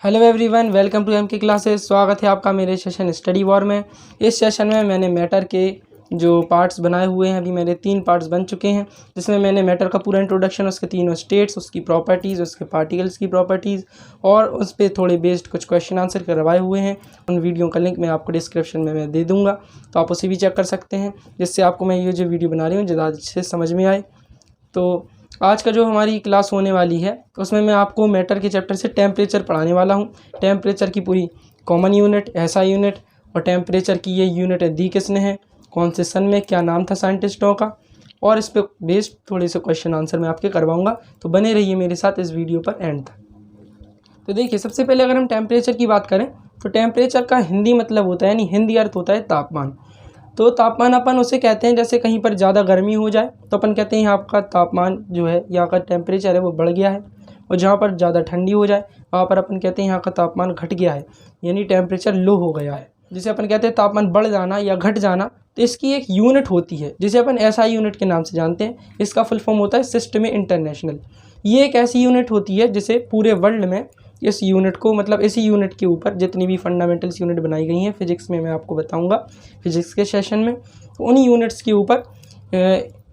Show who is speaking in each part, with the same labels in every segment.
Speaker 1: Hello everyone, welcome to MK classes. स्वागत है आपका मेरे सेशन स्टडी वॉर में। इस सेशन में मैंने मैटर के जो पार्ट्स बनाए हुए हैं, अभी मेरे 3 पार्ट्स बन चुके हैं, जिसमें मैंने मैटर का पूरा इंट्रोडक्शन, उसके तीनों स्टेट्स, उसकी प्रॉपर्टीज़, उसके पार्टिकल्स की प्रॉपर्टीज़ और उस पर थोड़े बेस्ड कुछ क्वेश्चन आंसर करवाए हुए हैं। उन वीडियो का लिंक मैं आपको डिस्क्रिप्शन में मैं दे दूँगा, तो आप उसे भी चेक कर सकते हैं, जिससे आपको मैं ये जो वीडियो बना रही हूँ ज़्यादा अच्छे से समझ में आए। तो आज का जो हमारी क्लास होने वाली है उसमें मैं आपको मैटर के चैप्टर से टेम्परेचर पढ़ाने वाला हूँ। टेम्परेचर की पूरी कॉमन यूनिट, एसआई यूनिट और टेम्परेचर की ये यूनिट दी किसने है, कौन से सन में, क्या नाम था साइंटिस्टों का, और इस पर बेस्ड थोड़े से क्वेश्चन आंसर मैं आपके करवाऊँगा। तो बने रहिए मेरे साथ इस वीडियो पर एंड तक। तो देखिए, सबसे पहले अगर हम टेम्परेचर की बात करें तो टेम्परेचर का हिंदी मतलब होता है, यानी हिंदी अर्थ होता है तापमान। तो तापमान अपन उसे कहते हैं, जैसे कहीं पर ज़्यादा गर्मी हो जाए तो अपन कहते हैं यहाँ का तापमान जो है, यहाँ का टेम्परेचर है वो बढ़ गया है, और जहाँ पर ज़्यादा ठंडी हो जाए वहाँ पर अपन कहते हैं यहाँ का तापमान घट गया है, यानी टेम्परेचर लो हो गया है। जिसे अपन कहते हैं तापमान बढ़ जाना या घट जाना। तो इसकी एक यूनिट होती है जिसे अपन एसआई यूनिट के नाम से जानते हैं। इसका फुल फॉर्म होता है सिस्टम इंटरनेशनल। ये एक ऐसी यूनिट होती है जिसे पूरे वर्ल्ड में इस यूनिट को, मतलब इसी यूनिट के ऊपर जितनी भी फंडामेंटल्स यूनिट बनाई गई हैं फिजिक्स में, मैं आपको बताऊंगा फिजिक्स के सेशन में, तो उन्हीं यूनिट्स के यूपर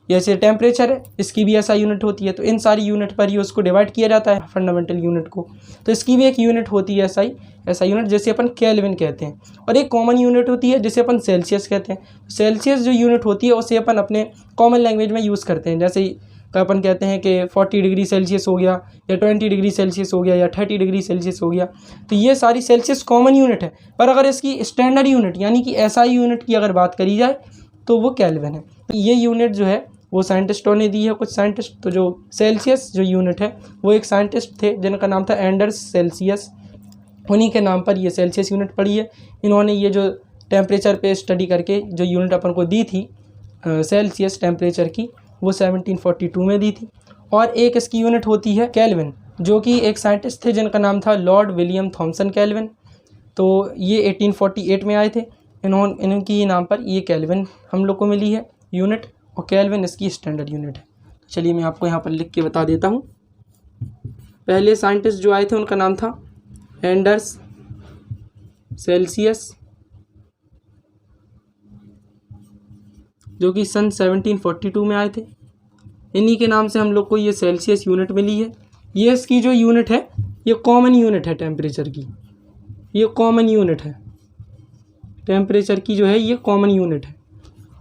Speaker 1: जैसे टेम्परेचर है, इसकी भी ऐसा यूनिट होती है। तो इन सारी यूनिट पर ही उसको डिवाइड किया जाता है फंडामेंटल यूनिट को। तो इसकी भी एक यूनिट होती है ऐसा यूनिट, जैसे अपन केल्विन कहते हैं, और एक कॉमन यूनिट होती है जिसे अपन सेल्सियस कहते हैं। सेल्सियस जो यूनिट होती है उसे अपन अपने कॉमन लैंग्वेज में यूज़ करते हैं, जैसे अपन कहते हैं कि 40 डिग्री सेल्सियस हो गया, या 20 डिग्री सेल्सियस हो गया, या 30 डिग्री सेल्सियस हो गया। तो ये सारी सेल्सियस कॉमन यूनिट है, पर अगर इसकी स्टैंडर्ड यूनिट यानी कि एसआई यूनिट की अगर बात करी जाए तो वो केल्विन है। तो ये यूनिट जो है वो साइंटिस्टों ने दी है, कुछ साइंटिस्ट। तो जो सेल्सियस जो यूनिट है वो एक साइंटिस्ट थे जिनका नाम था एंडर्स सेल्सियस, उन्हीं के नाम पर ये सेल्सियस यूनिट पड़ी है। इन्होंने ये जो टेम्परेचर पे स्टडी करके जो यूनिट अपन को दी थी सेल्सियस टेम्परेचर की, वो 1742 में दी थी। और एक इसकी यूनिट होती है केल्विन, जो कि एक साइंटिस्ट थे जिनका नाम था लॉर्ड विलियम थॉमसन केल्विन। तो ये 1848 में आए थे। इनकी नाम पर ये केल्विन हम लोग को मिली है यूनिट, और केल्विन इसकी स्टैंडर्ड यूनिट है। चलिए मैं आपको यहाँ पर लिख के बता देता हूँ। पहले साइंटिस्ट जो आए थे उनका नाम था एंडर्स सेल्सियस, जो कि सन 1742 में आए थे। इन्हीं के नाम से हम लोग को ये सेल्सियस यूनिट मिली है। ये इसकी जो यूनिट है ये कॉमन यूनिट है टेम्परेचर की, ये कॉमन यूनिट है टेम्परेचर की, जो है ये कॉमन यूनिट है।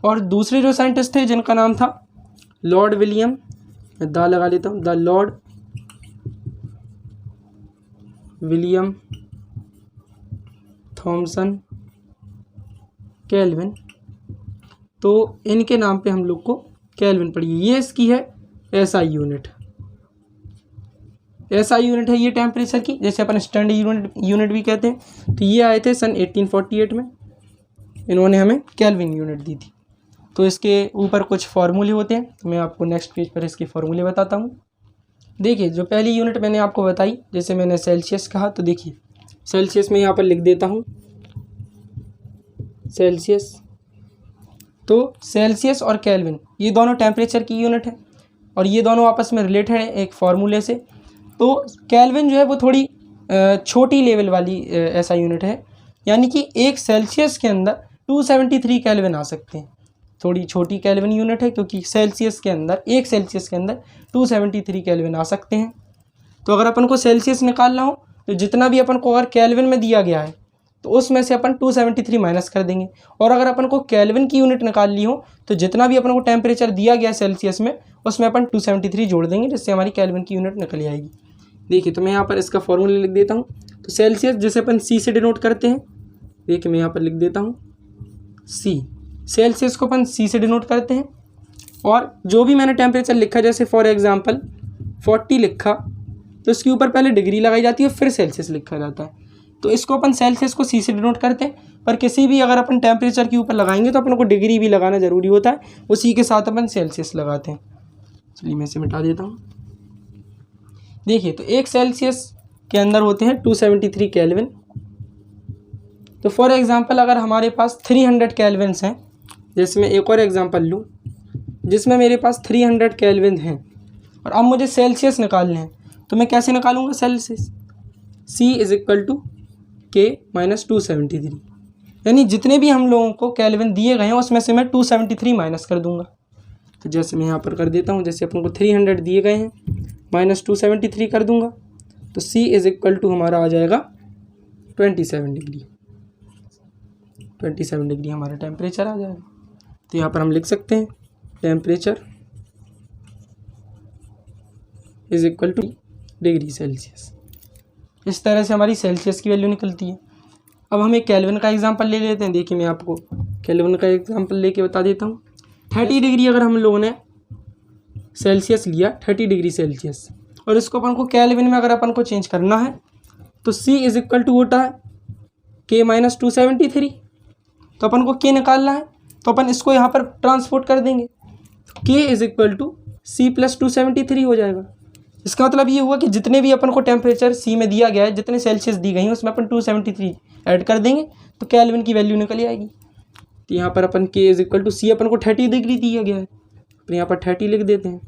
Speaker 1: और दूसरे जो साइंटिस्ट थे जिनका नाम था लॉर्ड विलियम, मैं दा लगा लेता हूँ, the Lord William Thomson Kelvin. तो इनके नाम पे हम लोग को केल्विन पड़ी है। ये इसकी है एसआई यूनिट। एसआई यूनिट है ये टेम्परेचर की, जैसे अपन स्टैंडर्ड यूनिट भी कहते हैं। तो ये आए थे सन 1848 में, इन्होंने हमें केल्विन यूनिट दी थी। तो इसके ऊपर कुछ फार्मूले होते हैं, तो मैं आपको नेक्स्ट पेज पर इसके फार्मूले बताता हूँ। देखिए, जो पहली यूनिट मैंने आपको बताई, जैसे मैंने सेल्सियस कहा, तो देखिए सेल्सियस में यहाँ पर लिख देता हूँ सेल्सियस। तो सेल्सियस और केल्विन ये दोनों टेम्परेचर की यूनिट है, और ये दोनों आपस में रिलेटेड है एक फार्मूले से। तो केल्विन जो है वो थोड़ी छोटी लेवल वाली ऐसा यूनिट है, यानी कि एक सेल्सियस के अंदर 273 केल्विन आ सकते हैं। थोड़ी छोटी केल्विन यूनिट है, क्योंकि सेल्सियस के अंदर, एक सेल्सियस के अंदर 273 केल्विन आ सकते हैं। तो अगर अपन को सेल्सियस निकालना हो तो जितना भी अपन को अगर केल्विन में दिया गया है तो उसमें से अपन 273 माइनस कर देंगे। और अगर अपन को केल्विन की यूनिट निकालनी हो तो जितना भी अपन को टेम्परेचर दिया गया है सेल्सियस में, उसमें अपन 273 जोड़ देंगे, जिससे हमारी केल्विन की यूनिट निकल आएगी। देखिए, तो मैं यहाँ पर इसका फॉर्मूला लिख देता हूँ। तो सेल्सियस जिसे अपन सी से डिनोट करते हैं, देखिए मैं यहाँ पर लिख देता हूँ सी। सेल्सियस को अपन सी से डिनोट करते हैं, और जो भी मैंने टेम्परेचर लिखा, जैसे फॉर एग्जांपल 40 लिखा, तो इसके ऊपर पहले डिग्री लगाई जाती है, फिर सेल्सियस लिखा जाता है। तो इसको अपन सेल्सियस को सी से डिनोट करते हैं, पर किसी भी अगर अपन टेम्परेचर के ऊपर लगाएंगे तो अपन को डिग्री भी लगाना ज़रूरी होता है, उसी के साथ अपन सेल्सियस लगाते हैं। चलिए मैं इसे मिटा देता हूँ। देखिए, तो एक सेल्सियस के अंदर होते हैं 273 केल्विन। तो फॉर एग्जांपल अगर हमारे पास 300 केल्विन्स हैं, जैसे मैं एक और एग्जांपल लूँ जिसमें मेरे पास 300 केल्विन हैं, और अब मुझे सेल्सियस निकालने हैं, तो मैं कैसे निकालूंगा Celsius? C is equal to K minus 273, यानी जितने भी हम लोगों को केल्विन दिए गए हैं उसमें से मैं 273 माइनस कर दूंगा। तो जैसे मैं यहाँ पर कर देता हूँ, जैसे अपन को 300 दिए गए हैं माइनस 273 कर दूंगा, तो C इज इक्वल टू हमारा आ जाएगा 27 डिग्री। 27 डिग्री हमारा टेम्परेचर आ जाएगा। तो यहाँ पर हम लिख सकते हैं temperature is equal two degree Celsius. इस तरह से हमारी सेल्सियस की वैल्यू निकलती है। अब हम एक केल्विन का एग्जांपल ले लेते हैं। देखिए मैं आपको केल्विन का एग्जांपल लेके बता देता हूँ। 30 डिग्री अगर हम लोगों ने सेल्सियस लिया, 30 डिग्री सेल्सियस, और इसको अपन को केल्विन में अगर अपन को चेंज करना है तो C इज इक्वल टू होता है K माइनस 273। तो अपन को K निकालना है तो अपन इसको यहाँ पर ट्रांसपोर्ट कर देंगे, K is equal to C plus 273 हो जाएगा। इसका मतलब ये हुआ कि जितने भी अपन को टेम्परेचर C में दिया गया है, जितने सेल्सियस दी गई हैं उसमें अपन 273 ऐड कर देंगे तो केल्विन की वैल्यू निकल आएगी। तो यहाँ पर अपन K is equal to C अपन को 30 डिग्री दिया गया है, तो यहाँ पर 30 लिख देते हैं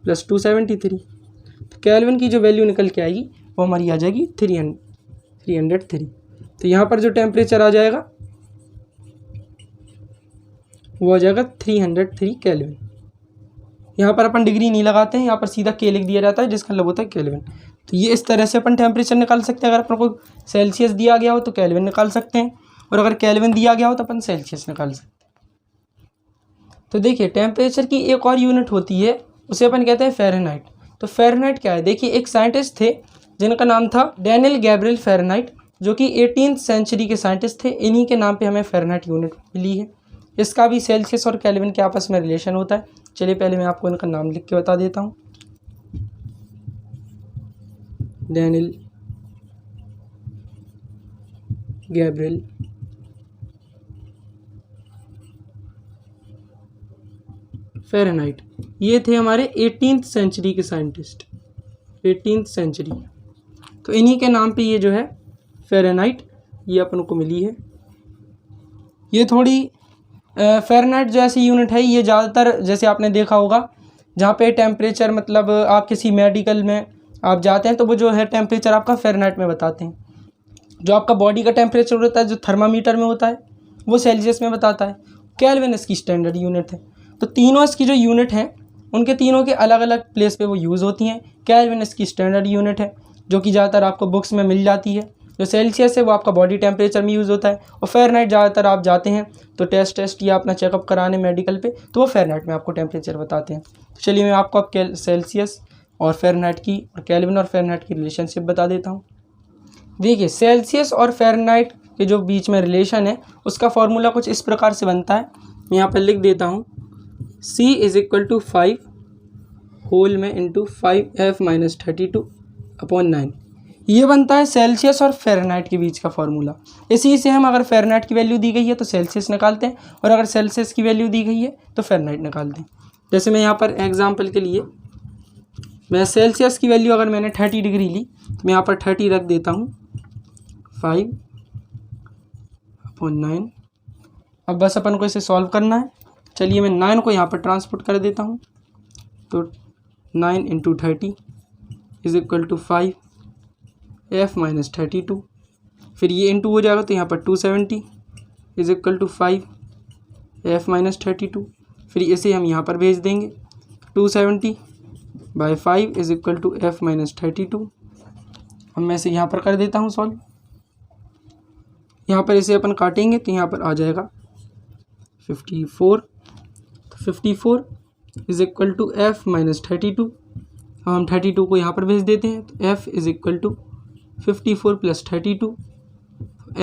Speaker 1: प्लस 273। तो केल्विन की जो वैल्यू निकल के आएगी वो हमारी आ जाएगी 303। तो यहाँ पर जो टेम्परेचर आ जाएगा वो आ जाएगा 303 केल्विन। यहाँ पर अपन डिग्री नहीं लगाते हैं, यहाँ पर सीधा K लिख दिया जाता है जिसका मतलब होता है केल्विन। तो ये इस तरह से अपन टेम्परेचर निकाल सकते हैं। अगर अपन को सेल्सियस दिया गया हो तो केल्विन निकाल सकते हैं, और अगर केल्विन दिया गया हो तो अपन सेल्सियस निकाल सकते हैं। तो देखिए टेम्परेचर की एक और यूनिट होती है, उसे अपन कहते हैं फ़ारेनहाइट। तो फ़ारेनहाइट क्या है? देखिए एक साइंटिस्ट थे जिनका नाम था डैनियल गैब्रिएल फ़ारेनहाइट, जो कि 18th सेंचुरी के साइंटिस्ट थे। इन्हीं के नाम पे हमें फ़ारेनहाइट यूनिट मिली है। इसका भी सेल्सियस और केल्विन के आपस में रिलेशन होता है। चलिए पहले मैं आपको इनका नाम लिख के बता देता हूँ। डैनियल गैब्रिएल फ़ारेनहाइट, ये थे हमारे 18th सेंचुरी के साइंटिस्ट, 18th सेंचुरी। तो इन्हीं के नाम पे ये जो है फ़ारेनहाइट ये अपन को मिली है। ये थोड़ी फ़ारेनहाइट जो ऐसी यूनिट है, ये ज़्यादातर जैसे आपने देखा होगा जहाँ पे टेम्परेचर, मतलब आप किसी मेडिकल में आप जाते हैं तो वो जो है टेम्परेचर आपका फ़ारेनहाइट में बताते हैं। जो आपका बॉडी का टेम्परेचर होता है जो थर्मामीटर में होता है वो सेल्सियस में बताता है। केल्विन इसकी स्टैंडर्ड यूनिट है। तो तीनों इसकी जो यूनिट हैं उनके तीनों के अलग अलग प्लेस पे वो यूज़ होती हैं। केल्विन इसकी स्टैंडर्ड यूनिट है जो कि ज़्यादातर आपको बुक्स में मिल जाती है। जो सेल्सियस है वो आपका बॉडी टेम्परेचर में यूज़ होता है, और फ़ारेनहाइट ज़्यादातर आप जाते हैं तो टेस्ट या अपना चेकअप कराने मेडिकल पे तो वो फ़ारेनहाइट में आपको टेम्परेचर बताते हैं। तो चलिए मैं आपको अब सेल्सियस और फ़ारेनहाइट की और केल्विन और फ़ारेनहाइट की रिलेशनशिप बता देता हूँ। देखिए सेल्सियस और फ़ारेनहाइट के जो बीच में रिलेशन है उसका फॉर्मूला कुछ इस प्रकार से बनता है। मैं यहाँ पर लिख देता हूँ C is equal to 5 whole में इंटू 5F माइनस 32/9। ये बनता है सेल्सियस और फ़ारेनहाइट के बीच का फॉर्मूला। इसी से हम अगर फ़ारेनहाइट की वैल्यू दी गई है तो सेल्सियस निकालते हैं, और अगर सेल्सियस की वैल्यू दी गई है तो फ़ारेनहाइट निकालते हैं। जैसे मैं यहाँ पर एग्जांपल के लिए मैं सेल्सियस की वैल्यू अगर मैंने 30 डिग्री ली तो मैं यहाँ पर 30 रख देता हूँ 5/9। अब बस अपन को इसे सॉल्व करना है। चलिए मैं 9 को यहाँ पर ट्रांसपोर्ट कर देता हूँ, तो 9 into 30 is equal to 5F minus 32। फिर ये इंटू हो जाएगा तो यहाँ पर 270 is equal to 5F minus 32। फिर इसे हम यहाँ पर भेज देंगे, 270/5 is equal to F minus 32। अब मैं इसे यहाँ पर कर देता हूँ सॉल्व। यहाँ पर इसे अपन काटेंगे तो यहाँ पर आ जाएगा 54। तो 54 is equal to F minus 32। अब हम 32 को यहाँ पर भेज देते हैं तो F is equal to 54 plus 32,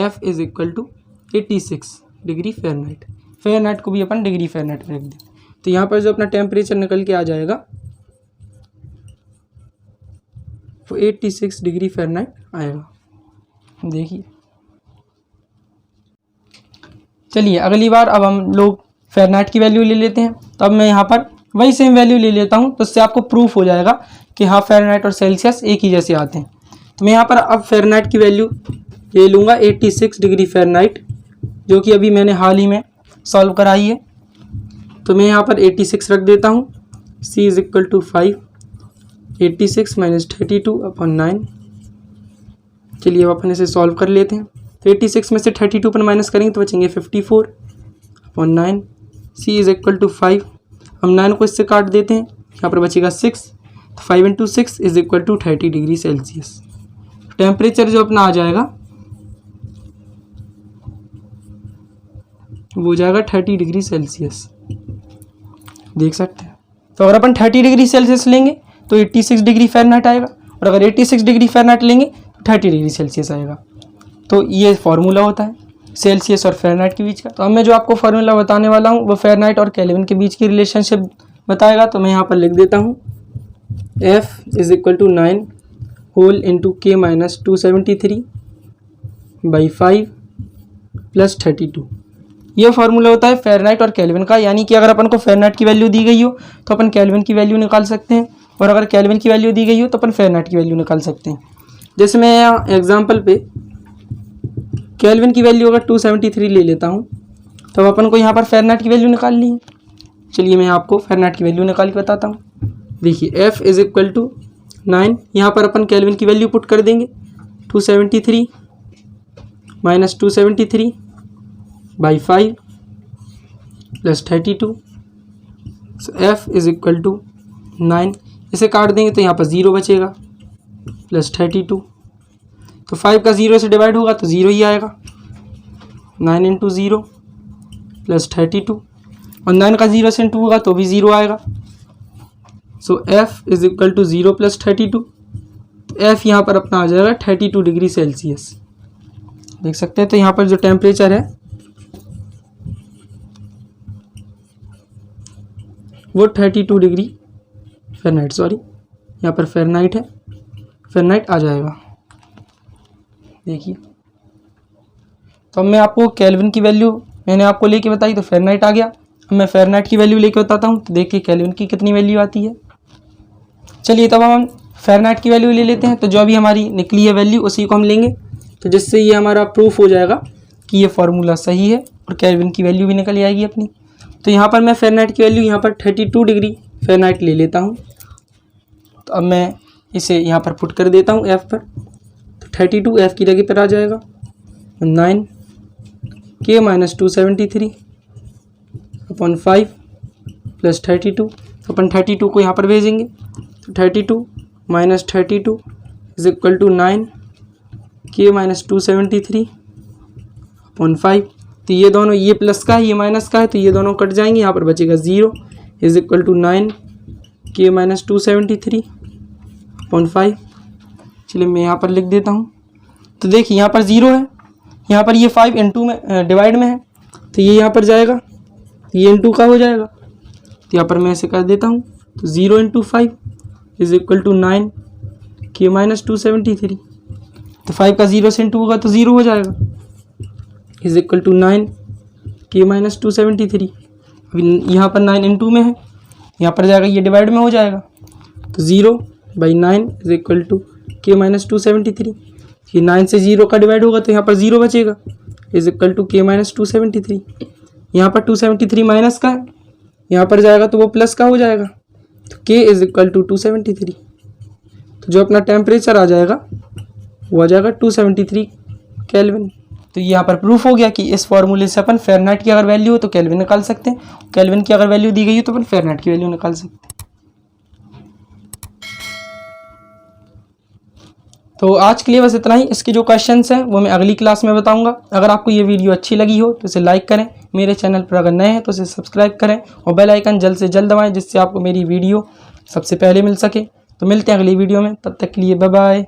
Speaker 1: F is equal to 86 degree Fahrenheit. Fahrenheit को भी अपन डिग्री फ़ारेनहाइट में रख दें तो यहाँ पर जो अपना टेम्परेचर निकल के आ जाएगा वो 86 डिग्री फ़ारेनहाइट आएगा। देखिए चलिए अगली बार अब हम लोग फ़ारेनहाइट की वैल्यू ले लेते हैं। तो अब मैं यहाँ पर वही सेम वैल्यू ले लेता हूँ, तो इससे आपको प्रूफ हो जाएगा कि हाँ फ़ारेनहाइट और सेल्सियस एक ही जैसे आते हैं। तो मैं यहाँ पर अब फ़ारेनहाइट की वैल्यू ले लूँगा 86 डिग्री फ़ारेनहाइट, जो कि अभी मैंने हाल ही में सॉल्व कराई है। तो मैं यहाँ पर 86 रख देता हूँ। C is equal to 5, 86 minus 32/9। चलिए अब अपन इसे सॉल्व कर लेते हैं। तो 86 में से 32 अपन माइनस करेंगे तो बचेंगे 54/9। सी इज इक्वल टू 5। हम 9 को इससे काट देते हैं, यहाँ पर बचेगा 6। तो 5 × 6 is equal to 30 degree Celsius. Temperature जो अपना आ जाएगा वो हो जाएगा 30 डिग्री सेल्सियस, देख सकते हैं। तो अगर अपन 30 डिग्री सेल्सियस लेंगे तो 86 डिग्री फ़ारेनहाइट आएगा, और अगर 86 डिग्री फ़ारेनहाइट लेंगे तो 30 डिग्री सेल्सियस आएगा। तो ये फार्मूला होता है सेल्सियस और फ़ारेनहाइट के बीच का। तो अब मैं जो आपको फार्मूला बताने वाला हूँ वो फ़ारेनहाइट और केल्विन के बीच की रिलेशनशिप बताएगा। तो मैं यहाँ पर लिख देता हूँ F is equal to 9 whole into K minus 273/5 plus 32। ये फार्मूला होता है फ़ारेनहाइट और केल्विन का, यानी कि अगर अपन को फ़ारेनहाइट की वैल्यू दी गई हो तो अपन केल्विन की वैल्यू निकाल सकते हैं, और अगर केल्विन की वैल्यू दी गई हो तो अपन फ़ारेनहाइट की वैल्यू निकाल सकते हैं। जैसे मैं यहाँ एग्जांपल पे केल्विन की वैल्यू अगर 273 ले लेता हूँ तो अपन को यहाँ पर फ़ारेनहाइट की वैल्यू निकाल ली है। चलिए मैं आपको फ़ारेनहाइट की वैल्यू निकाल के बताता हूँ। देखिए F इज इक्वल टू 9, यहाँ पर अपन केल्विन की वैल्यू पुट कर देंगे 273 minus 273/5 plus 32। So F is equal to 9, इसे काट देंगे तो यहाँ पर 0 बचेगा प्लस 32। तो 5 का 0 से डिवाइड होगा तो 0 ही आएगा। 9 × 0 प्लस 32, और 9 का 0 से इंटू होगा तो भी 0 आएगा। So F is equal to 0 plus 32। तो F यहाँ पर अपना आ जाएगा 32 डिग्री सेल्सियस, देख सकते हैं। तो यहाँ पर जो टेम्परेचर है वो 32 डिग्री फ़ारेनहाइट, सॉरी यहाँ पर फ़ारेनहाइट है, फ़ारेनहाइट आ जाएगा। देखिए तो अब मैं आपको केल्विन की वैल्यू मैंने आपको लेके बताई तो फ़ारेनहाइट आ गया। अब मैं फ़ारेनहाइट की वैल्यू लेके बताता हूँ, तो देखिए केल्विन की कितनी वैल्यू आती है। चलिए तब हम फ़ारेनहाइट की वैल्यू ले लेते हैं। तो जो अभी हमारी निकली है वैल्यू उसी को हम लेंगे, तो जिससे ये हमारा प्रूफ हो जाएगा कि ये फार्मूला सही है और केल्विन की वैल्यू भी निकल आएगी अपनी। तो यहाँ पर मैं फ़ारेनहाइट की वैल्यू यहाँ पर 32 डिग्री फ़ारेनहाइट ले लेता हूँ। तो अब मैं इसे यहाँ पर पुट कर देता हूँ F पर। तो 32 F की जगह पर आ जाएगा 9 K माइनस 273/5 प्लस 32। तो अपन 32 को यहाँ पर भेजेंगे, तो 32 minus 32 is equal to 9 K minus 273/5। तो ये दोनों, ये प्लस का है ये माइनस का है, तो ये दोनों कट जाएंगे, यहाँ पर बचेगा 0 is equal to 9 K minus 273/5। चलिए मैं यहाँ पर लिख देता हूँ। तो देखिए यहाँ पर 0 है, यहाँ पर ये 5 × 2 में डिवाइड में है, तो ये यहाँ पर जाएगा, तो ये × का हो जाएगा। तो यहाँ पर मैं ऐसे कर देता हूँ, तो 0 × 5 is equal to 9 K minus 273। तो 5 का 0 से इंटू होगा तो 0 हो जाएगा, is equal to 9 K minus 273। अभी यहाँ पर 9 × में है, यहाँ पर जाएगा ये डिवाइड में हो जाएगा, तो 0/9 is equal to K minus 273। ये 9 से 0 का डिवाइड होगा तो यहाँ पर 0 बचेगा, is equal to K minus 273। यहाँ पर 273 माइनस का है, यहाँ पर जाएगा तो वो प्लस का हो जाएगा, तो K इज इक्वल टू 273। तो जो अपना टेम्परेचर आ जाएगा वो आ जाएगा 273 केल्विन। तो यहाँ पर प्रूफ हो गया कि इस फॉर्मूले से अपन फ़ारेनहाइट की अगर वैल्यू हो तो केल्विन निकाल सकते हैं, केल्विन की अगर वैल्यू दी गई हो तो अपन फ़ारेनहाइट की वैल्यू निकाल सकते हैं। तो आज के लिए बस इतना ही। इसके जो क्वेश्चंस हैं वो मैं अगली क्लास में बताऊंगा। अगर आपको ये वीडियो अच्छी लगी हो तो इसे लाइक करें, मेरे चैनल पर अगर नए हैं तो इसे सब्सक्राइब करें और बेल आइकन जल्द से जल्द दबाएं, जिससे आपको मेरी वीडियो सबसे पहले मिल सके। तो मिलते हैं अगली वीडियो में, तब तक के लिए बाय बाय।